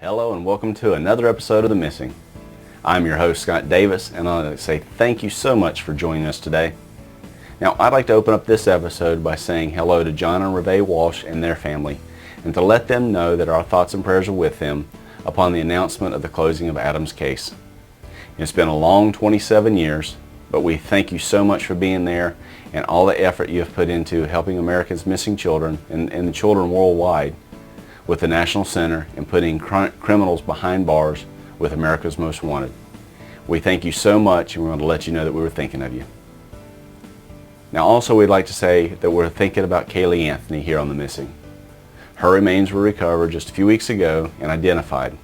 Hello and welcome to another episode of The Missing. I'm your host Scott Davis, and I'd like to say thank you so much for joining us today. Now I'd like to open up this episode by saying hello to John and Reve Walsh and their family, and to let them know that our thoughts and prayers are with them upon the announcement of the closing of Adam's case. It's been a long 27 years, but we thank you so much for being there and all the effort you have put into helping America's missing children and the children worldwide with the National Center and putting criminals behind bars with America's Most Wanted. We thank you so much, and we want to let you know that we were thinking of you. Now also we'd like to say that we're thinking about Kaylee Anthony here on The Missing. Her remains were recovered just a few weeks ago and identified.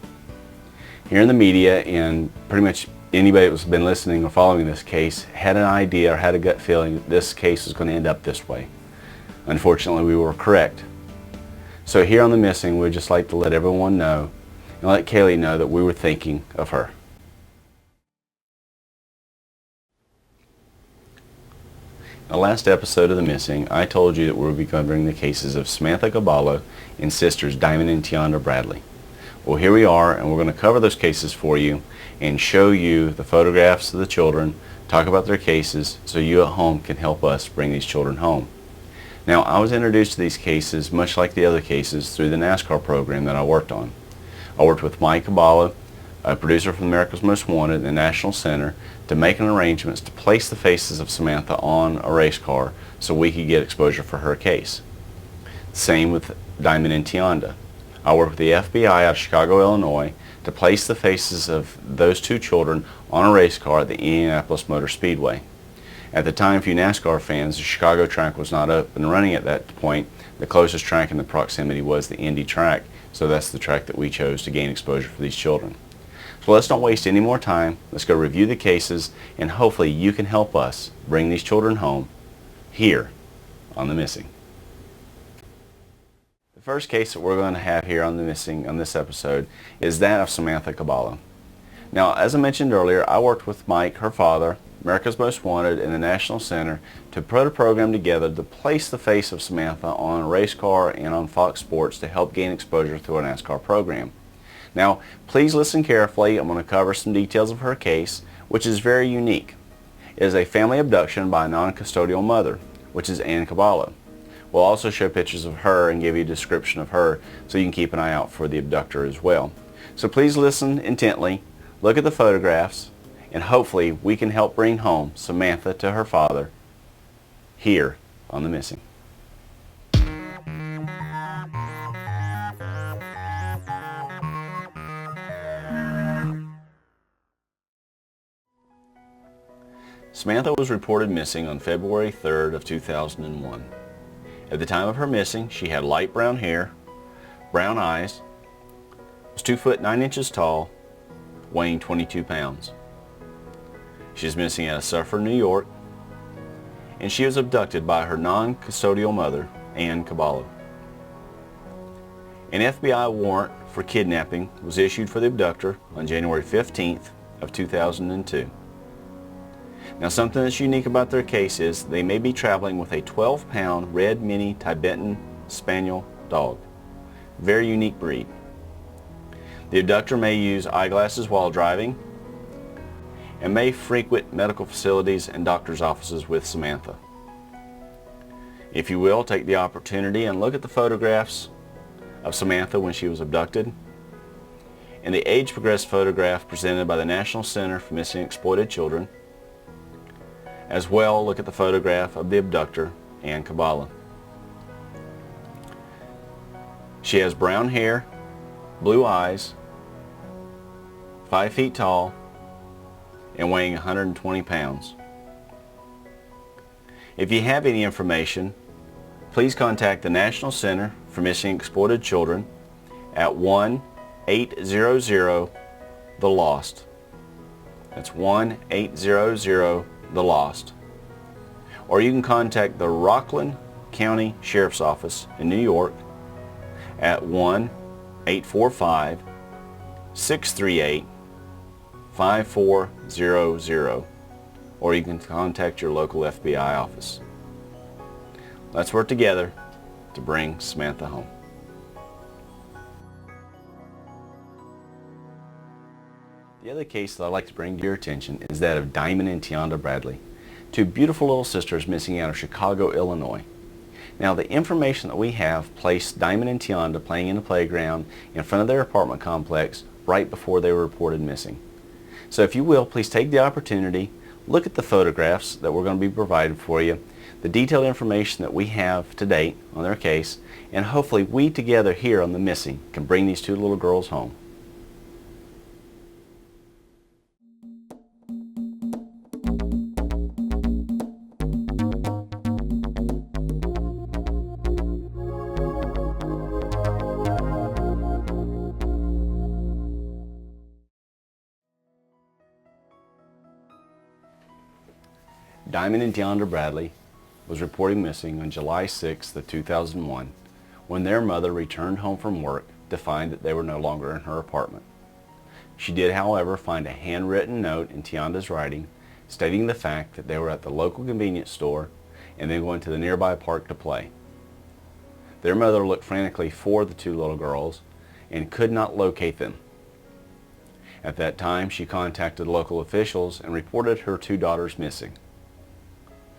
Here in the media, and pretty much anybody that's been listening or following this case had an idea or had a gut feeling that this case was going to end up this way. Unfortunately, we were correct. So here on The Missing, we'd just like to let everyone know and let Kaylee know that we were thinking of her. In the last episode of The Missing, I told you that we would be covering the cases of Samantha Kibalo and sisters Diamond and Tionda Bradley. Well, here we are, and we're going to cover those cases for you and show you the photographs of the children, talk about their cases, so you at home can help us bring these children home. Now, I was introduced to these cases, much like the other cases, through the NASCAR program that I worked on. I worked with Mike Kibalo, a producer from America's Most Wanted and the National Center, to make arrangements to place the faces of Samantha on a race car so we could get exposure for her case. Same with Diamond and Tionda. I worked with the FBI out of Chicago, Illinois, to place the faces of those two children on a race car at the Indianapolis Motor Speedway. At the time, for you NASCAR fans, the Chicago track was not up and running at that point. The closest track in the proximity was the Indy track, so that's the track that we chose to gain exposure for these children. So let's not waste any more time. Let's go review the cases, and hopefully you can help us bring these children home here on The Missing. The first case that we're going to have here on The Missing on this episode is that of Samantha Kibalo. Now, as I mentioned earlier, I worked with Mike, her father, America's Most Wanted, and the National Center to put a program together to place the face of Samantha on a race car and on Fox Sports to help gain exposure through our NASCAR program. Now, please listen carefully. I'm going to cover some details of her case, which is very unique. It is a family abduction by a non-custodial mother, which is Ann Kibalo. We'll also show pictures of her and give you a description of her so you can keep an eye out for the abductor as well. So please listen intently, look at the photographs, and hopefully we can help bring home Samantha to her father here on The Missing. Samantha was reported missing on February 3rd of 2001. At the time of her missing, she had light brown hair, brown eyes, was 2 foot 9 inches tall, weighing 22 pounds. She is missing out of Suffern, New York, and she was abducted by her non-custodial mother, Ann Kibalo. An FBI warrant for kidnapping was issued for the abductor on January 15th of 2002. Now, something that's unique about their case is they may be traveling with a 12-pound red mini Tibetan Spaniel dog. Very unique breed. The abductor may use eyeglasses while driving and may frequent medical facilities and doctor's offices with Samantha. If you will, take the opportunity and look at the photographs of Samantha when she was abducted and the age-progressed photograph presented by the National Center for Missing and Exploited Children. As well, look at the photograph of the abductor, Ann Kibalo. She has brown hair, blue eyes, 5 feet tall, and weighing 120 pounds. If you have any information, please contact the National Center for Missing and Exploited Children at 1-800-THE-LOST. That's 1-800-THE-LOST. Or you can contact the Rockland County Sheriff's Office in New York at 1-845-638-5400, or you can contact your local FBI office. Let's work together to bring Samantha home. other case that I'd like to bring to your attention is that of Diamond and Tionda Bradley, two beautiful little sisters missing out of Chicago, Illinois. Now, the information that we have placed Diamond and Tionda playing in the playground in front of their apartment complex right before they were reported missing. So if you will, please take the opportunity, look at the photographs that we're going to be providing for you, the detailed information that we have to date on their case, and hopefully we together here on The Missing can bring these two little girls home. Diamond and Tionda Bradley was reported missing on July 6, 2001, when their mother returned home from work to find that they were no longer in her apartment. She did, however, find a handwritten note in Tionda's writing stating the fact that they were at the local convenience store and then going to the nearby park to play. Their mother looked frantically for the two little girls and could not locate them. At that time, she contacted local officials and reported her two daughters missing.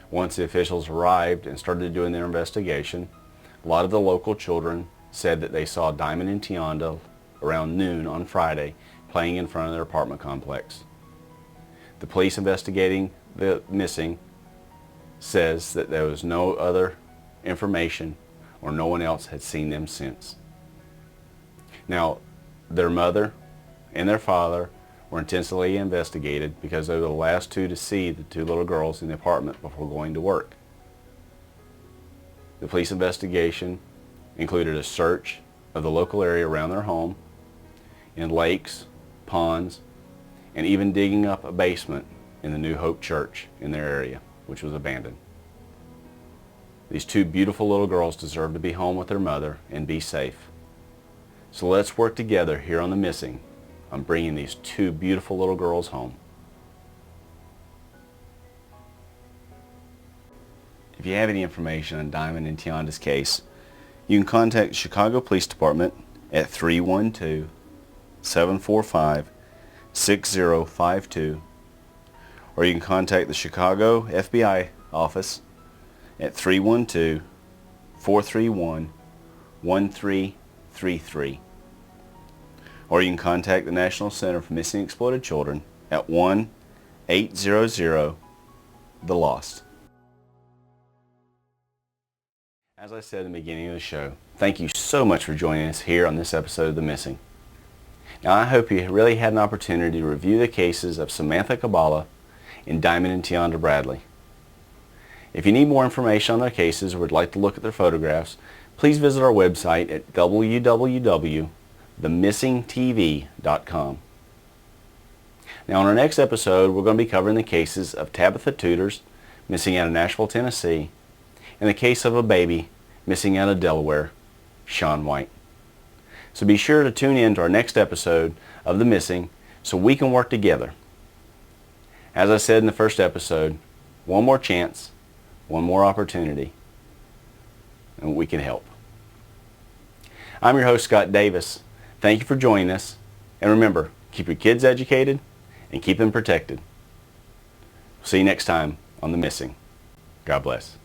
Once the officials arrived and started doing their investigation, a lot of the local children said that they saw Diamond and Tionda around noon on Friday playing in front of their apartment complex. The police investigating the missing says that there was no other information or no one else had seen them since. Now, their mother and their father were intensely investigated because they were the last two to see the two little girls in the apartment before going to work. The police investigation included a search of the local area around their home, in lakes, ponds, and even digging up a basement in the New Hope Church in their area, which was abandoned. These two beautiful little girls deserve to be home with their mother and be safe. So let's work together here on The Missing on bringing these two beautiful little girls home. If you have any information on Diamond and Tionda's case, you can contact the Chicago Police Department at 312-745-6052, or you can contact the Chicago FBI office at 312-431-1333. Or you can contact the National Center for Missing and Exploited Children at 1-800-THE-LOST. As I said in the beginning of the show, thank you so much for joining us here on this episode of The Missing. Now, I hope you really had an opportunity to review the cases of Samantha Kibalo and Diamond and Tionda Bradley. If you need more information on their cases or would like to look at their photographs, please visit our website at www.themissingtv.com. Now, on our next episode, we're going to be covering the cases of Tabitha Tutors, missing out of Nashville, Tennessee, and the case of a baby missing out of Delaware, Shaun White. So be sure to tune in to our next episode of The Missing so we can work together. As I said in the first episode, one more chance, one more opportunity, and we can help. I'm your host, Scott Davis. Thank you for joining us. And remember, keep your kids educated and keep them protected. See you next time on The Missing. God bless.